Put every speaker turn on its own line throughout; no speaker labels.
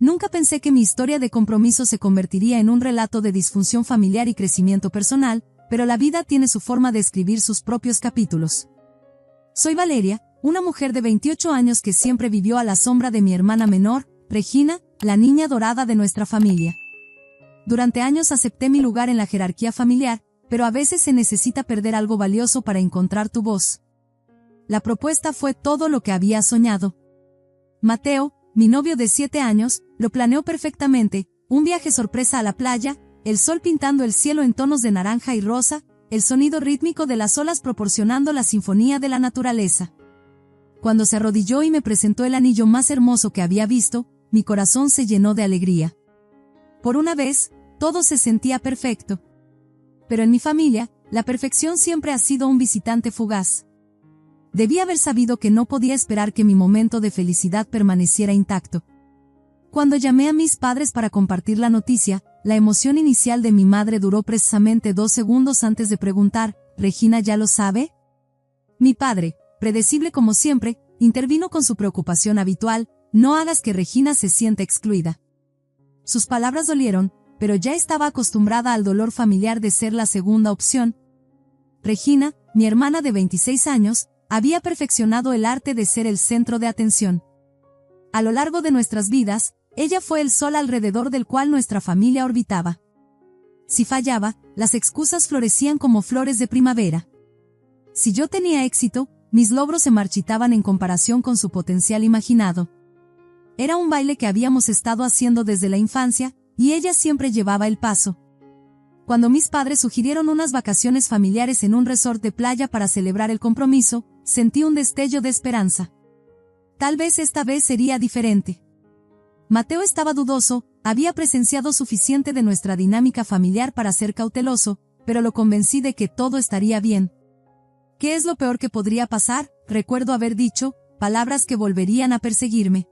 Nunca pensé que mi historia de compromiso se convertiría en un relato de disfunción familiar y crecimiento personal, pero la vida tiene su forma de escribir sus propios capítulos. Soy Valeria, una mujer de 28 años que siempre vivió a la sombra de mi hermana menor, Regina, la niña dorada de nuestra familia. Durante años acepté mi lugar en la jerarquía familiar, pero a veces se necesita perder algo valioso para encontrar tu voz. La propuesta fue todo lo que había soñado. Mateo, mi novio de 7 años, lo planeó perfectamente: un viaje sorpresa a la playa, el sol pintando el cielo en tonos de naranja y rosa, el sonido rítmico de las olas proporcionando la sinfonía de la naturaleza. Cuando se arrodilló y me presentó el anillo más hermoso que había visto, mi corazón se llenó de alegría. Por una vez, todo se sentía perfecto. Pero en mi familia, la perfección siempre ha sido un visitante fugaz. Debí haber sabido que no podía esperar que mi momento de felicidad permaneciera intacto. Cuando llamé a mis padres para compartir la noticia, la emoción inicial de mi madre duró precisamente 2 segundos antes de preguntar: ¿Regina ya lo sabe? Mi padre, predecible como siempre, intervino con su preocupación habitual: no hagas que Regina se sienta excluida. Sus palabras dolieron, pero ya estaba acostumbrada al dolor familiar de ser la segunda opción. Regina, mi hermana de 26 años, había perfeccionado el arte de ser el centro de atención. A lo largo de nuestras vidas, ella fue el sol alrededor del cual nuestra familia orbitaba. Si fallaba, las excusas florecían como flores de primavera. Si yo tenía éxito, mis logros se marchitaban en comparación con su potencial imaginado. Era un baile que habíamos estado haciendo desde la infancia, y ella siempre llevaba el paso. Cuando mis padres sugirieron unas vacaciones familiares en un resort de playa para celebrar el compromiso, sentí un destello de esperanza. Tal vez esta vez sería diferente. Mateo estaba dudoso, había presenciado suficiente de nuestra dinámica familiar para ser cauteloso, pero lo convencí de que todo estaría bien. ¿Qué es lo peor que podría pasar? Recuerdo haber dicho, palabras que volverían a perseguirme.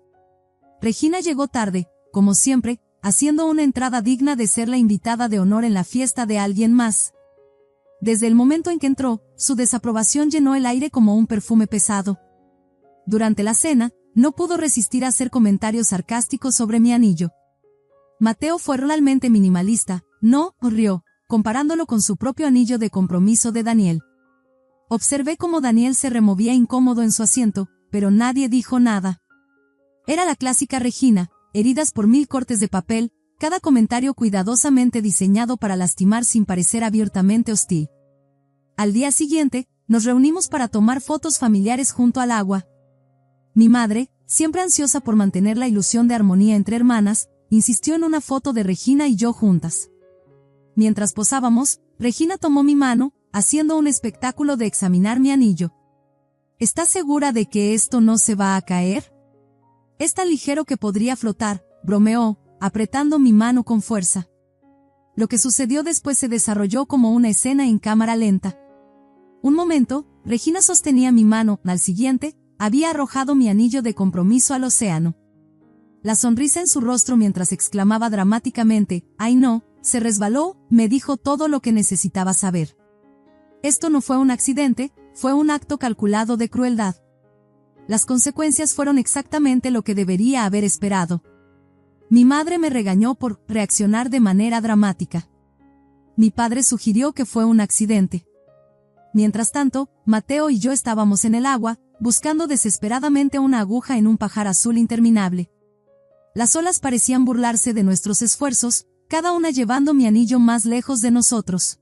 Regina llegó tarde, como siempre, haciendo una entrada digna de ser la invitada de honor en la fiesta de alguien más. Desde el momento en que entró, su desaprobación llenó el aire como un perfume pesado. Durante la cena, no pudo resistir a hacer comentarios sarcásticos sobre mi anillo. Mateo fue realmente minimalista, no rió, comparándolo con su propio anillo de compromiso de Daniel. Observé cómo Daniel se removía incómodo en su asiento, pero nadie dijo nada. Era la clásica Regina, heridas por 1000 cortes de papel, cada comentario cuidadosamente diseñado para lastimar sin parecer abiertamente hostil. Al día siguiente, nos reunimos para tomar fotos familiares junto al agua. Mi madre, siempre ansiosa por mantener la ilusión de armonía entre hermanas, insistió en una foto de Regina y yo juntas. Mientras posábamos, Regina tomó mi mano, haciendo un espectáculo de examinar mi anillo. ¿Estás segura de que esto no se va a caer? Es tan ligero que podría flotar, bromeó, apretando mi mano con fuerza. Lo que sucedió después se desarrolló como una escena en cámara lenta. Un momento, Regina sostenía mi mano, al siguiente, había arrojado mi anillo de compromiso al océano. La sonrisa en su rostro mientras exclamaba dramáticamente: «¡Ay no!», se resbaló, me dijo todo lo que necesitaba saber. Esto no fue un accidente, fue un acto calculado de crueldad. Las consecuencias fueron exactamente lo que debería haber esperado. Mi madre me regañó por reaccionar de manera dramática. Mi padre sugirió que fue un accidente. Mientras tanto, Mateo y yo estábamos en el agua, buscando desesperadamente una aguja en un pajar azul interminable. Las olas parecían burlarse de nuestros esfuerzos, cada una llevando mi anillo más lejos de nosotros.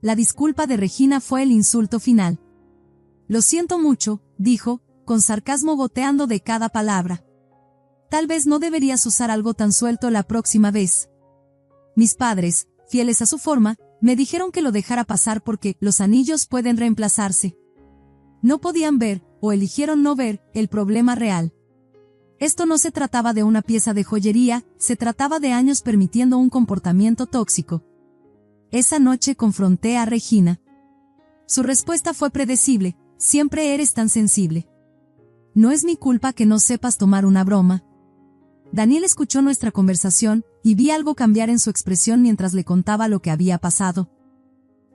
La disculpa de Regina fue el insulto final. «Lo siento mucho», dijo, con sarcasmo goteando de cada palabra. «Tal vez no deberías usar algo tan suelto la próxima vez». Mis padres, fieles a su forma, me dijeron que lo dejara pasar porque los anillos pueden reemplazarse. No podían ver, o eligieron no ver, el problema real. Esto no se trataba de una pieza de joyería, se trataba de años permitiendo un comportamiento tóxico. Esa noche confronté a Regina. Su respuesta fue predecible: «Siempre eres tan sensible. No es mi culpa que no sepas tomar una broma». Daniel escuchó nuestra conversación, y vi algo cambiar en su expresión mientras le contaba lo que había pasado.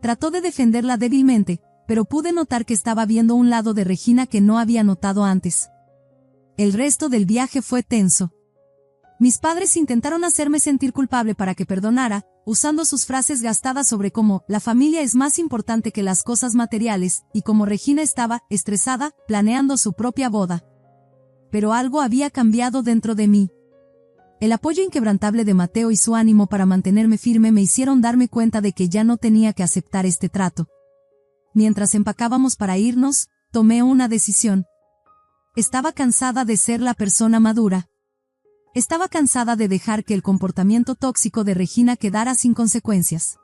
Trató de defenderla débilmente, pero pude notar que estaba viendo un lado de Regina que no había notado antes. El resto del viaje fue tenso. Mis padres intentaron hacerme sentir culpable para que perdonara, usando sus frases gastadas sobre cómo la familia es más importante que las cosas materiales, y como Regina estaba, estresada, planeando su propia boda. Pero algo había cambiado dentro de mí. El apoyo inquebrantable de Mateo y su ánimo para mantenerme firme me hicieron darme cuenta de que ya no tenía que aceptar este trato. Mientras empacábamos para irnos, tomé una decisión. Estaba cansada de ser la persona madura. Estaba cansada de dejar que el comportamiento tóxico de Regina quedara sin consecuencias.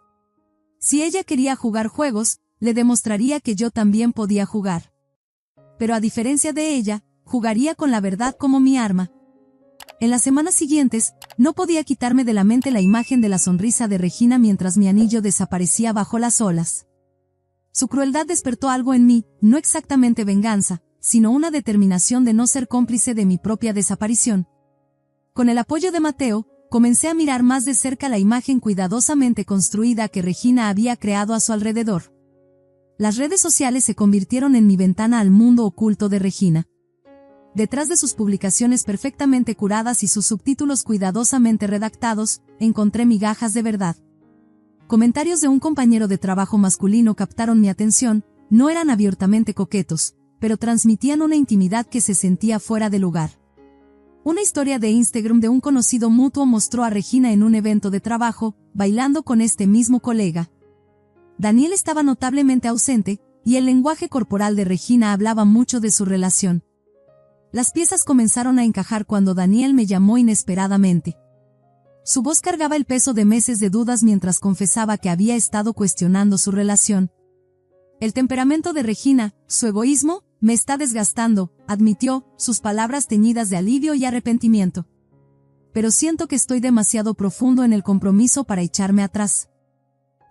Si ella quería jugar juegos, le demostraría que yo también podía jugar. Pero a diferencia de ella, jugaría con la verdad como mi arma. En las semanas siguientes, no podía quitarme de la mente la imagen de la sonrisa de Regina mientras mi anillo desaparecía bajo las olas. Su crueldad despertó algo en mí, no exactamente venganza, sino una determinación de no ser cómplice de mi propia desaparición. Con el apoyo de Mateo, comencé a mirar más de cerca la imagen cuidadosamente construida que Regina había creado a su alrededor. Las redes sociales se convirtieron en mi ventana al mundo oculto de Regina. Detrás de sus publicaciones perfectamente curadas y sus subtítulos cuidadosamente redactados, encontré migajas de verdad. Comentarios de un compañero de trabajo masculino captaron mi atención, no eran abiertamente coquetos, pero transmitían una intimidad que se sentía fuera de lugar. Una historia de Instagram de un conocido mutuo mostró a Regina en un evento de trabajo, bailando con este mismo colega. Daniel estaba notablemente ausente, y el lenguaje corporal de Regina hablaba mucho de su relación. Las piezas comenzaron a encajar cuando Daniel me llamó inesperadamente. Su voz cargaba el peso de meses de dudas mientras confesaba que había estado cuestionando su relación. El temperamento de Regina, su egoísmo, me está desgastando, admitió, sus palabras teñidas de alivio y arrepentimiento. Pero siento que estoy demasiado profundo en el compromiso para echarme atrás.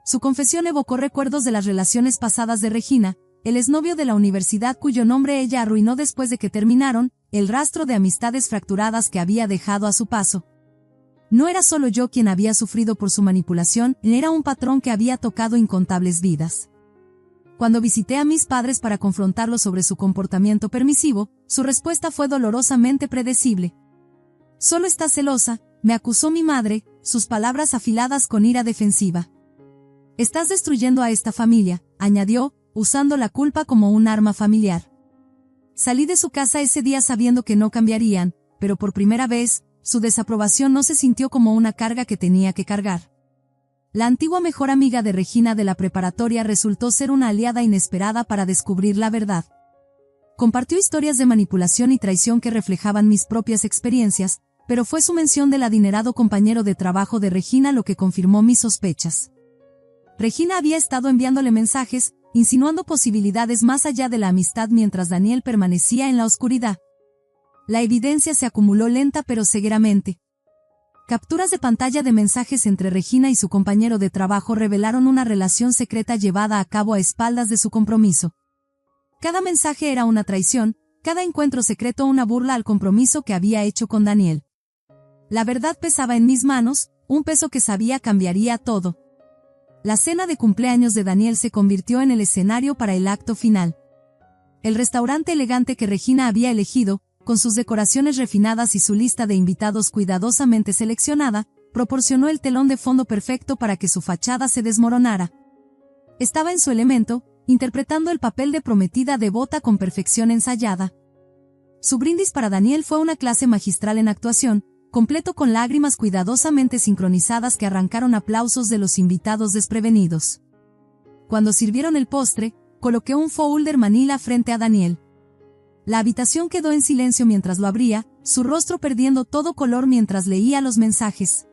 Su confesión evocó recuerdos de las relaciones pasadas de Regina, el exnovio de la universidad cuyo nombre ella arruinó después de que terminaron, el rastro de amistades fracturadas que había dejado a su paso. No era solo yo quien había sufrido por su manipulación, era un patrón que había tocado incontables vidas. Cuando visité a mis padres para confrontarlos sobre su comportamiento permisivo, su respuesta fue dolorosamente predecible. «Solo estás celosa», me acusó mi madre, sus palabras afiladas con ira defensiva. «Estás destruyendo a esta familia», añadió, usando la culpa como un arma familiar. Salí de su casa ese día sabiendo que no cambiarían, pero por primera vez, su desaprobación no se sintió como una carga que tenía que cargar. La antigua mejor amiga de Regina de la preparatoria resultó ser una aliada inesperada para descubrir la verdad. Compartió historias de manipulación y traición que reflejaban mis propias experiencias, pero fue su mención del adinerado compañero de trabajo de Regina lo que confirmó mis sospechas. Regina había estado enviándole mensajes, insinuando posibilidades más allá de la amistad mientras Daniel permanecía en la oscuridad. La evidencia se acumuló lenta pero cegueramente. Capturas de pantalla de mensajes entre Regina y su compañero de trabajo revelaron una relación secreta llevada a cabo a espaldas de su compromiso. Cada mensaje era una traición, cada encuentro secreto una burla al compromiso que había hecho con Daniel. La verdad pesaba en mis manos, un peso que sabía cambiaría todo. La cena de cumpleaños de Daniel se convirtió en el escenario para el acto final. El restaurante elegante que Regina había elegido, con sus decoraciones refinadas y su lista de invitados cuidadosamente seleccionada, proporcionó el telón de fondo perfecto para que su fachada se desmoronara. Estaba en su elemento, interpretando el papel de prometida devota con perfección ensayada. Su brindis para Daniel fue una clase magistral en actuación, completo con lágrimas cuidadosamente sincronizadas que arrancaron aplausos de los invitados desprevenidos. Cuando sirvieron el postre, coloqué un folder manila frente a Daniel. La habitación quedó en silencio mientras lo abría, su rostro perdiendo todo color mientras leía los mensajes.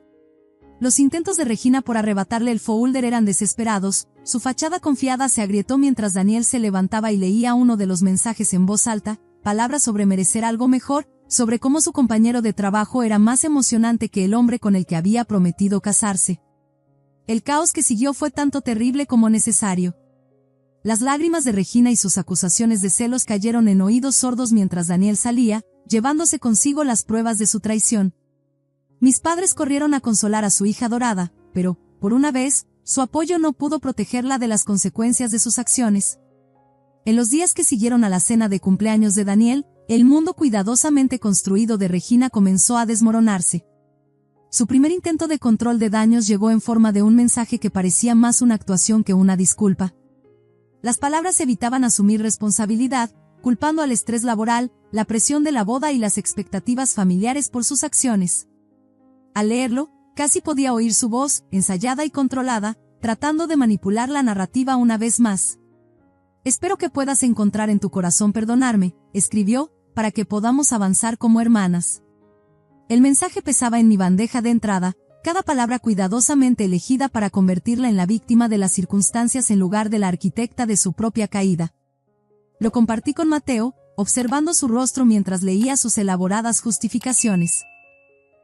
Los intentos de Regina por arrebatarle el folder eran desesperados, su fachada confiada se agrietó mientras Daniel se levantaba y leía uno de los mensajes en voz alta, palabras sobre merecer algo mejor, sobre cómo su compañero de trabajo era más emocionante que el hombre con el que había prometido casarse. El caos que siguió fue tanto terrible como necesario. Las lágrimas de Regina y sus acusaciones de celos cayeron en oídos sordos mientras Daniel salía, llevándose consigo las pruebas de su traición. Mis padres corrieron a consolar a su hija adorada, pero, por una vez, su apoyo no pudo protegerla de las consecuencias de sus acciones. En los días que siguieron a la cena de cumpleaños de Daniel, el mundo cuidadosamente construido de Regina comenzó a desmoronarse. Su primer intento de control de daños llegó en forma de un mensaje que parecía más una actuación que una disculpa. Las palabras evitaban asumir responsabilidad, culpando al estrés laboral, la presión de la boda y las expectativas familiares por sus acciones. Al leerlo, casi podía oír su voz, ensayada y controlada, tratando de manipular la narrativa una vez más. «Espero que puedas encontrar en tu corazón perdonarme», escribió, «para que podamos avanzar como hermanas». El mensaje pesaba en mi bandeja de entrada, cada palabra cuidadosamente elegida para convertirla en la víctima de las circunstancias en lugar de la arquitecta de su propia caída. Lo compartí con Mateo, observando su rostro mientras leía sus elaboradas justificaciones.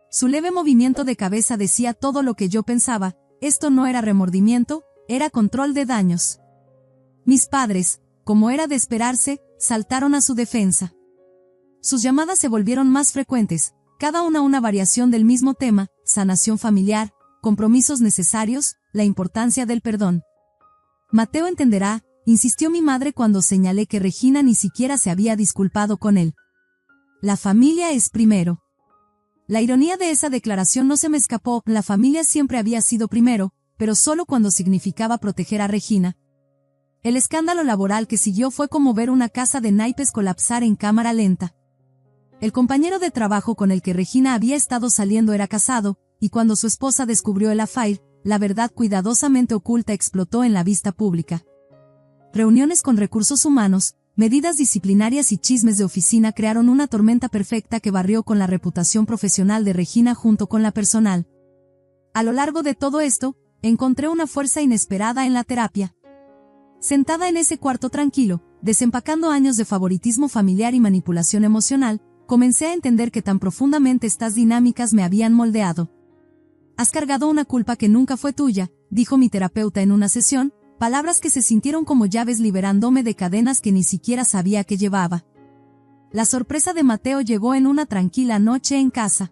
Su leve movimiento de cabeza decía todo lo que yo pensaba: esto no era remordimiento, era control de daños. Mis padres, como era de esperarse, saltaron a su defensa. Sus llamadas se volvieron más frecuentes, cada una variación del mismo tema: sanación familiar, compromisos necesarios, la importancia del perdón. Mateo entenderá, insistió mi madre cuando señalé que Regina ni siquiera se había disculpado con él. La familia es primero. La ironía de esa declaración no se me escapó: la familia siempre había sido primero, pero solo cuando significaba proteger a Regina. El escándalo laboral que siguió fue como ver una casa de naipes colapsar en cámara lenta. El compañero de trabajo con el que Regina había estado saliendo era casado, y cuando su esposa descubrió el affair, la verdad cuidadosamente oculta explotó en la vista pública. Reuniones con recursos humanos, medidas disciplinarias y chismes de oficina crearon una tormenta perfecta que barrió con la reputación profesional de Regina junto con la personal. A lo largo de todo esto, encontré una fuerza inesperada en la terapia. Sentada en ese cuarto tranquilo, desempacando años de favoritismo familiar y manipulación emocional, comencé a entender que tan profundamente estas dinámicas me habían moldeado. «Has cargado una culpa que nunca fue tuya», dijo mi terapeuta en una sesión, palabras que se sintieron como llaves liberándome de cadenas que ni siquiera sabía que llevaba. La sorpresa de Mateo llegó en una tranquila noche en casa.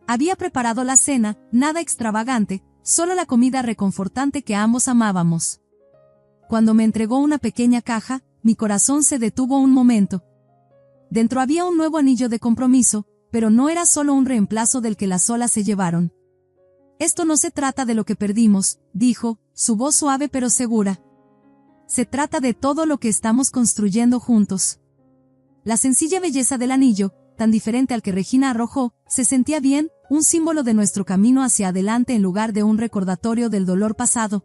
Había preparado la cena, nada extravagante, solo la comida reconfortante que ambos amábamos. Cuando me entregó una pequeña caja, mi corazón se detuvo un momento. Dentro había un nuevo anillo de compromiso, pero no era solo un reemplazo del que las olas se llevaron. «Esto no se trata de lo que perdimos», dijo, su voz suave pero segura. «Se trata de todo lo que estamos construyendo juntos». La sencilla belleza del anillo, tan diferente al que Regina arrojó, se sentía bien, un símbolo de nuestro camino hacia adelante en lugar de un recordatorio del dolor pasado.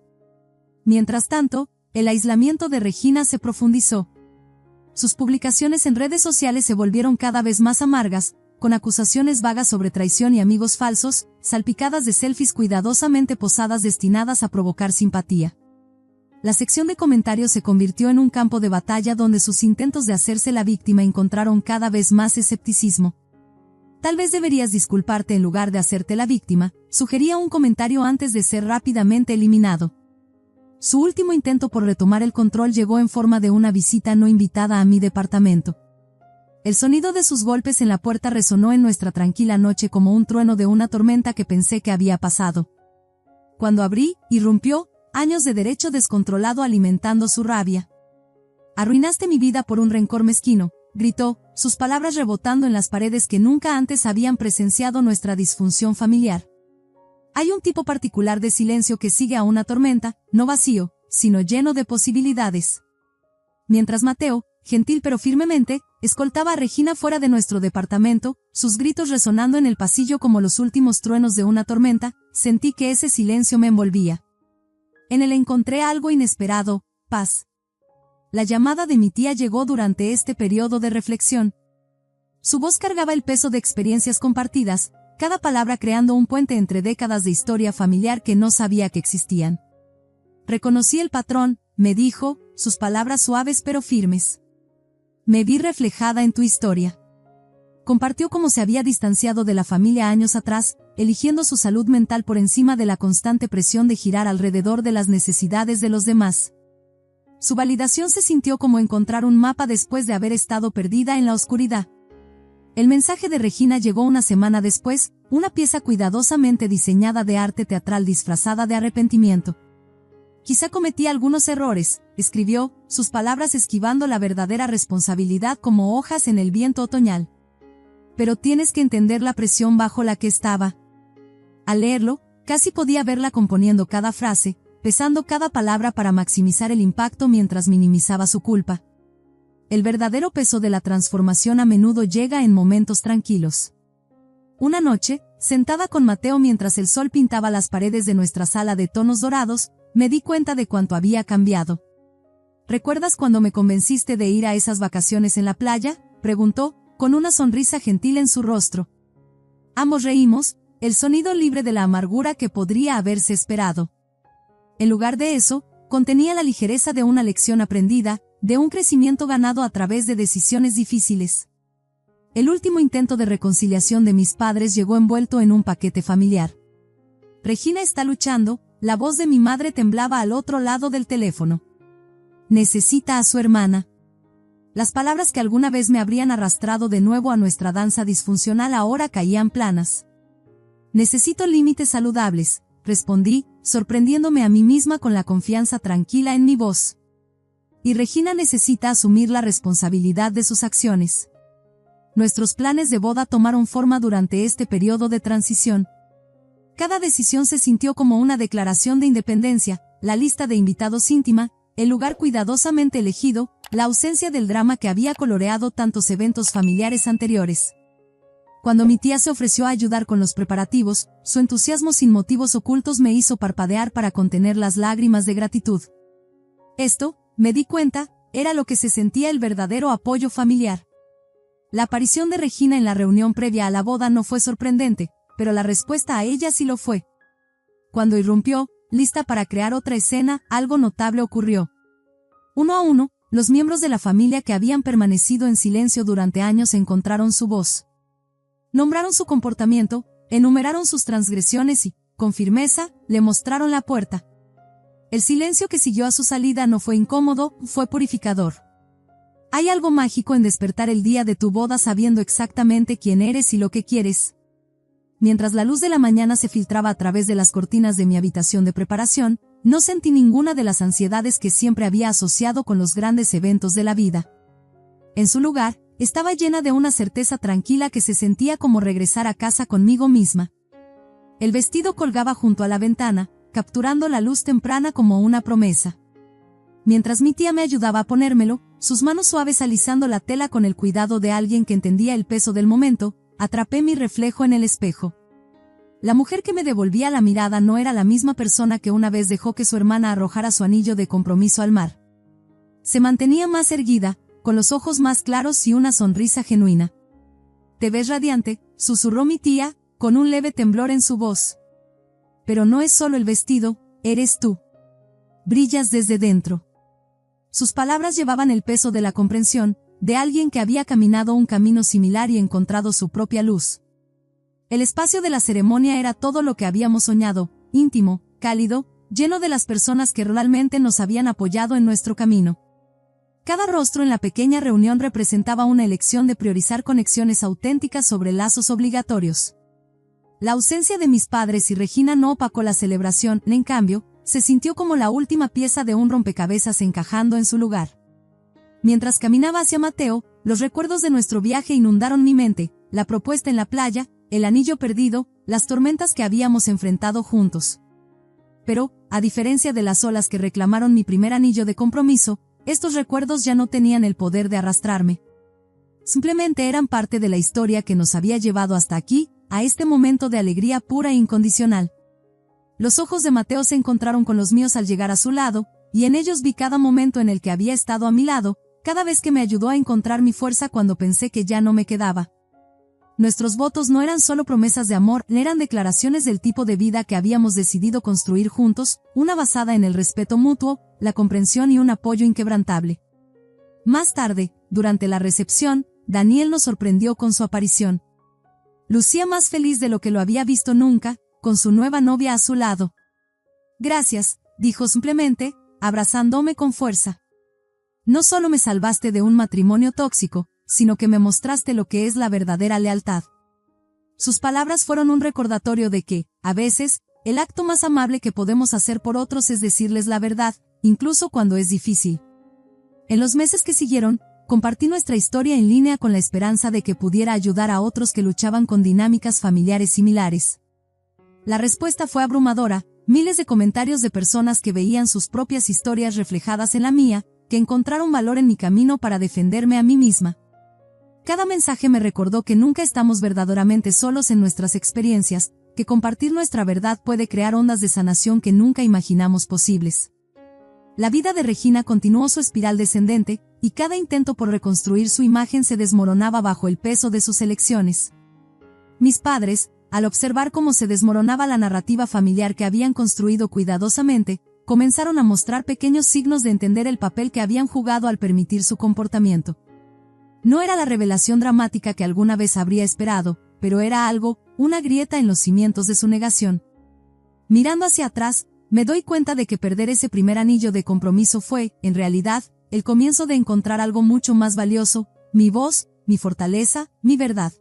Mientras tanto, el aislamiento de Regina se profundizó. Sus publicaciones en redes sociales se volvieron cada vez más amargas, con acusaciones vagas sobre traición y amigos falsos, salpicadas de selfies cuidadosamente posadas destinadas a provocar simpatía. La sección de comentarios se convirtió en un campo de batalla donde sus intentos de hacerse la víctima encontraron cada vez más escepticismo. «Tal vez deberías disculparte en lugar de hacerte la víctima», sugería un comentario antes de ser rápidamente eliminado. Su último intento por retomar el control llegó en forma de una visita no invitada a mi departamento. El sonido de sus golpes en la puerta resonó en nuestra tranquila noche como un trueno de una tormenta que pensé que había pasado. Cuando abrí, irrumpió, años de derecho descontrolado alimentando su rabia. «Arruinaste mi vida por un rencor mezquino», gritó, sus palabras rebotando en las paredes que nunca antes habían presenciado nuestra disfunción familiar. Hay un tipo particular de silencio que sigue a una tormenta, no vacío, sino lleno de posibilidades. Mientras Mateo, gentil pero firmemente, escoltaba a Regina fuera de nuestro departamento, sus gritos resonando en el pasillo como los últimos truenos de una tormenta, sentí que ese silencio me envolvía. En él encontré algo inesperado: paz. La llamada de mi tía llegó durante este periodo de reflexión. Su voz cargaba el peso de experiencias compartidas, cada palabra creando un puente entre décadas de historia familiar que no sabía que existían. «Reconocí el patrón», me dijo, sus palabras suaves pero firmes. «Me vi reflejada en tu historia». Compartió cómo se había distanciado de la familia años atrás, eligiendo su salud mental por encima de la constante presión de girar alrededor de las necesidades de los demás. Su validación se sintió como encontrar un mapa después de haber estado perdida en la oscuridad. El mensaje de Regina llegó una semana después, una pieza cuidadosamente diseñada de arte teatral disfrazada de arrepentimiento. «Quizá cometí algunos errores», escribió, sus palabras esquivando la verdadera responsabilidad como hojas en el viento otoñal. «Pero tienes que entender la presión bajo la que estaba. Al leerlo, casi podía verla componiendo cada frase, pesando cada palabra para maximizar el impacto mientras minimizaba su culpa. El verdadero peso de la transformación a menudo llega en momentos tranquilos. Una noche, sentada con Mateo mientras el sol pintaba las paredes de nuestra sala de tonos dorados, me di cuenta de cuánto había cambiado. ¿Recuerdas cuando me convenciste de ir a esas vacaciones en la playa?, preguntó, con una sonrisa gentil en su rostro. Ambos reímos, el sonido libre de la amargura que podría haberse esperado. En lugar de eso, contenía la ligereza de una lección aprendida, de un crecimiento ganado a través de decisiones difíciles. El último intento de reconciliación de mis padres llegó envuelto en un paquete familiar. Regina está luchando, la voz de mi madre temblaba al otro lado del teléfono. Necesita a su hermana. Las palabras que alguna vez me habrían arrastrado de nuevo a nuestra danza disfuncional ahora caían planas. Necesito límites saludables, respondí, sorprendiéndome a mí misma con la confianza tranquila en mi voz. Y Regina necesita asumir la responsabilidad de sus acciones. Nuestros planes de boda tomaron forma durante este periodo de transición. Cada decisión se sintió como una declaración de independencia, la lista de invitados íntima, el lugar cuidadosamente elegido, la ausencia del drama que había coloreado tantos eventos familiares anteriores. Cuando mi tía se ofreció a ayudar con los preparativos, su entusiasmo sin motivos ocultos me hizo parpadear para contener las lágrimas de gratitud. Esto, me di cuenta, era lo que se sentía el verdadero apoyo familiar. La aparición de Regina en la reunión previa a la boda no fue sorprendente, pero la respuesta a ella sí lo fue. Cuando irrumpió, lista para crear otra escena, algo notable ocurrió. Uno a uno, los miembros de la familia que habían permanecido en silencio durante años encontraron su voz. Nombraron su comportamiento, enumeraron sus transgresiones y, con firmeza, le mostraron la puerta. El silencio que siguió a su salida no fue incómodo, fue purificador. Hay algo mágico en despertar el día de tu boda sabiendo exactamente quién eres y lo que quieres. Mientras la luz de la mañana se filtraba a través de las cortinas de mi habitación de preparación, no sentí ninguna de las ansiedades que siempre había asociado con los grandes eventos de la vida. En su lugar, estaba llena de una certeza tranquila que se sentía como regresar a casa conmigo misma. El vestido colgaba junto a la ventana, capturando la luz temprana como una promesa. Mientras mi tía me ayudaba a ponérmelo, sus manos suaves alisando la tela con el cuidado de alguien que entendía el peso del momento, atrapé mi reflejo en el espejo. La mujer que me devolvía la mirada no era la misma persona que una vez dejó que su hermana arrojara su anillo de compromiso al mar. Se mantenía más erguida, con los ojos más claros y una sonrisa genuina. «Te ves radiante», susurró mi tía, con un leve temblor en su voz. «Pero no es solo el vestido, eres tú. Brillas desde dentro». Sus palabras llevaban el peso de la comprensión, de alguien que había caminado un camino similar y encontrado su propia luz. El espacio de la ceremonia era todo lo que habíamos soñado, íntimo, cálido, lleno de las personas que realmente nos habían apoyado en nuestro camino. Cada rostro en la pequeña reunión representaba una elección de priorizar conexiones auténticas sobre lazos obligatorios. La ausencia de mis padres y Regina no opacó la celebración, en cambio, se sintió como la última pieza de un rompecabezas encajando en su lugar. Mientras caminaba hacia Mateo, los recuerdos de nuestro viaje inundaron mi mente, la propuesta en la playa, el anillo perdido, las tormentas que habíamos enfrentado juntos. Pero, a diferencia de las olas que reclamaron mi primer anillo de compromiso, estos recuerdos ya no tenían el poder de arrastrarme. Simplemente eran parte de la historia que nos había llevado hasta aquí, a este momento de alegría pura e incondicional. Los ojos de Mateo se encontraron con los míos al llegar a su lado, y en ellos vi cada momento en el que había estado a mi lado, cada vez que me ayudó a encontrar mi fuerza cuando pensé que ya no me quedaba. Nuestros votos no eran solo promesas de amor, eran declaraciones del tipo de vida que habíamos decidido construir juntos, una basada en el respeto mutuo, la comprensión y un apoyo inquebrantable. Más tarde, durante la recepción, Daniel nos sorprendió con su aparición. Lucía más feliz de lo que lo había visto nunca, con su nueva novia a su lado. «Gracias», dijo simplemente, abrazándome con fuerza. «No solo me salvaste de un matrimonio tóxico, sino que me mostraste lo que es la verdadera lealtad». Sus palabras fueron un recordatorio de que, a veces, el acto más amable que podemos hacer por otros es decirles la verdad, incluso cuando es difícil. En los meses que siguieron, compartí nuestra historia en línea con la esperanza de que pudiera ayudar a otros que luchaban con dinámicas familiares similares. La respuesta fue abrumadora, miles de comentarios de personas que veían sus propias historias reflejadas en la mía, que encontraron valor en mi camino para defenderme a mí misma. Cada mensaje me recordó que nunca estamos verdaderamente solos en nuestras experiencias, que compartir nuestra verdad puede crear ondas de sanación que nunca imaginamos posibles. La vida de Regina continuó su espiral descendente, y cada intento por reconstruir su imagen se desmoronaba bajo el peso de sus elecciones. Mis padres, al observar cómo se desmoronaba la narrativa familiar que habían construido cuidadosamente, comenzaron a mostrar pequeños signos de entender el papel que habían jugado al permitir su comportamiento. No era la revelación dramática que alguna vez habría esperado, pero era algo, una grieta en los cimientos de su negación. Mirando hacia atrás, me doy cuenta de que perder ese primer anillo de compromiso fue, en realidad, el comienzo de encontrar algo mucho más valioso, mi voz, mi fortaleza, mi verdad.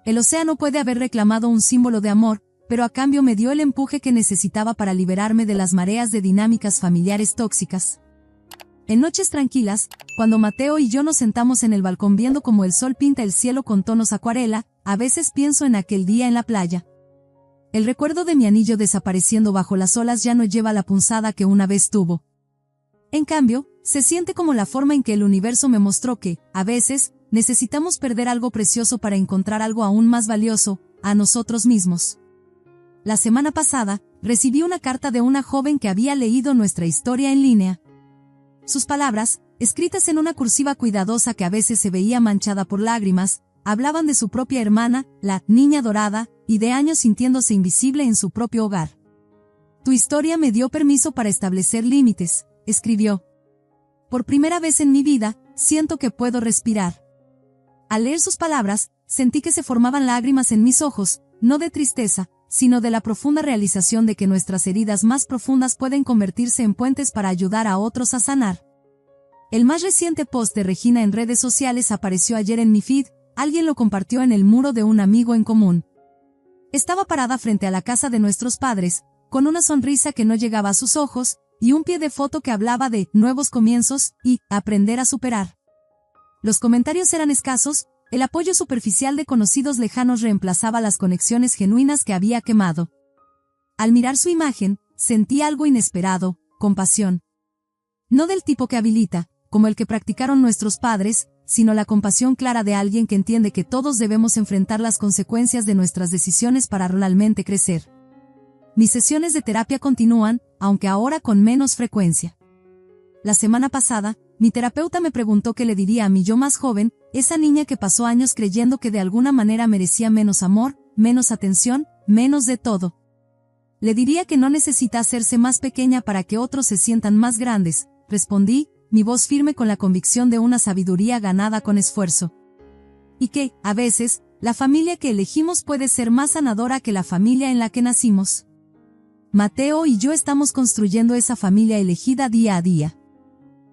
El océano puede haber reclamado un símbolo de amor, pero a cambio me dio el empuje que necesitaba para liberarme de las mareas de dinámicas familiares tóxicas. En noches tranquilas, cuando Mateo y yo nos sentamos en el balcón viendo cómo el sol pinta el cielo con tonos acuarela, a veces pienso en aquel día en la playa. El recuerdo de mi anillo desapareciendo bajo las olas ya no lleva la punzada que una vez tuvo. En cambio, se siente como la forma en que el universo me mostró que, a veces, necesitamos perder algo precioso para encontrar algo aún más valioso, a nosotros mismos. La semana pasada, recibí una carta de una joven que había leído nuestra historia en línea. Sus palabras, escritas en una cursiva cuidadosa que a veces se veía manchada por lágrimas, hablaban de su propia hermana, la niña dorada, y de años sintiéndose invisible en su propio hogar. Tu historia me dio permiso para establecer límites, escribió. Por primera vez en mi vida, siento que puedo respirar. Al leer sus palabras, sentí que se formaban lágrimas en mis ojos, no de tristeza, sino de la profunda realización de que nuestras heridas más profundas pueden convertirse en puentes para ayudar a otros a sanar. El más reciente post de Regina en redes sociales apareció ayer en mi feed, alguien lo compartió en el muro de un amigo en común. Estaba parada frente a la casa de nuestros padres, con una sonrisa que no llegaba a sus ojos, y un pie de foto que hablaba de nuevos comienzos y aprender a superar. Los comentarios eran escasos, el apoyo superficial de conocidos lejanos reemplazaba las conexiones genuinas que había quemado. Al mirar su imagen, sentí algo inesperado, compasión. No del tipo que habilita, como el que practicaron nuestros padres, sino la compasión clara de alguien que entiende que todos debemos enfrentar las consecuencias de nuestras decisiones para realmente crecer. Mis sesiones de terapia continúan, aunque ahora con menos frecuencia. La semana pasada, mi terapeuta me preguntó qué le diría a mi yo más joven, esa niña que pasó años creyendo que de alguna manera merecía menos amor, menos atención, menos de todo. Le diría que no necesita hacerse más pequeña para que otros se sientan más grandes, respondí, mi voz firme con la convicción de una sabiduría ganada con esfuerzo. Y que, a veces, la familia que elegimos puede ser más sanadora que la familia en la que nacimos. Mateo y yo estamos construyendo esa familia elegida día a día.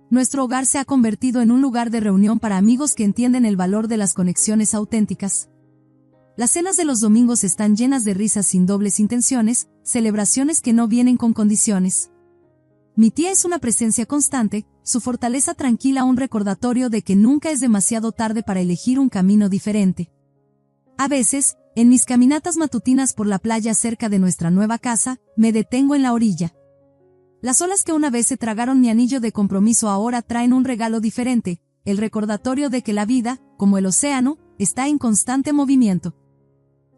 Nuestro hogar se ha convertido en un lugar de reunión para amigos que entienden el valor de las conexiones auténticas. Las cenas de los domingos están llenas de risas sin dobles intenciones, celebraciones que no vienen con condiciones. Mi tía es una presencia constante, su fortaleza tranquila un recordatorio de que nunca es demasiado tarde para elegir un camino diferente. A veces, en mis caminatas matutinas por la playa cerca de nuestra nueva casa, me detengo en la orilla. Las olas que una vez se tragaron mi anillo de compromiso ahora traen un regalo diferente, el recordatorio de que la vida, como el océano, está en constante movimiento.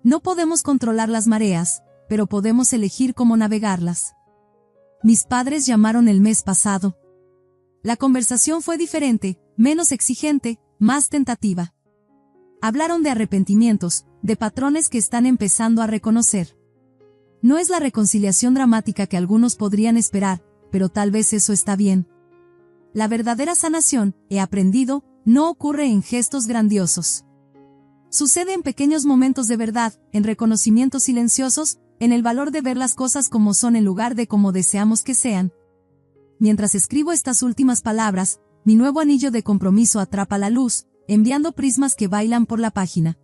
No podemos controlar las mareas, pero podemos elegir cómo navegarlas. Mis padres llamaron el mes pasado. La conversación fue diferente, menos exigente, más tentativa. Hablaron de arrepentimientos, de patrones que están empezando a reconocer. No es la reconciliación dramática que algunos podrían esperar, pero tal vez eso está bien. La verdadera sanación, he aprendido, no ocurre en gestos grandiosos. Sucede en pequeños momentos de verdad, en reconocimientos silenciosos, en el valor de ver las cosas como son en lugar de como deseamos que sean. Mientras escribo estas últimas palabras, mi nuevo anillo de compromiso atrapa la luz, enviando prismas que bailan por la página.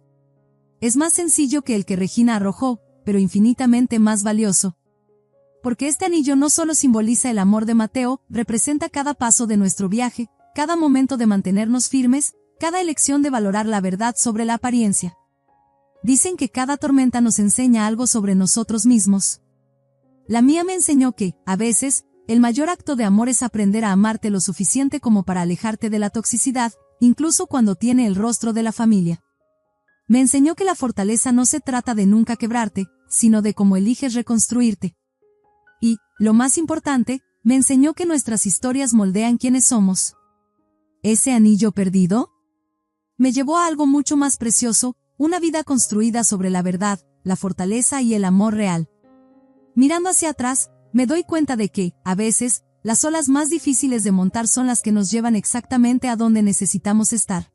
Es más sencillo que el que Regina arrojó, pero infinitamente más valioso. Porque este anillo no solo simboliza el amor de Mateo, representa cada paso de nuestro viaje, cada momento de mantenernos firmes, cada elección de valorar la verdad sobre la apariencia. Dicen que cada tormenta nos enseña algo sobre nosotros mismos. La mía me enseñó que, a veces, el mayor acto de amor es aprender a amarte lo suficiente como para alejarte de la toxicidad, incluso cuando tiene el rostro de la familia. Me enseñó que la fortaleza no se trata de nunca quebrarte, sino de cómo eliges reconstruirte. Y, lo más importante, me enseñó que nuestras historias moldean quiénes somos. ¿Ese anillo perdido? Me llevó a algo mucho más precioso, una vida construida sobre la verdad, la fortaleza y el amor real. Mirando hacia atrás, me doy cuenta de que, a veces, las olas más difíciles de montar son las que nos llevan exactamente a donde necesitamos estar.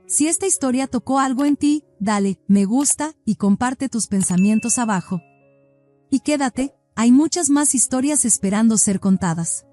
Si esta historia tocó algo en ti, dale me gusta y comparte tus pensamientos abajo. Y quédate, hay muchas más historias esperando ser contadas.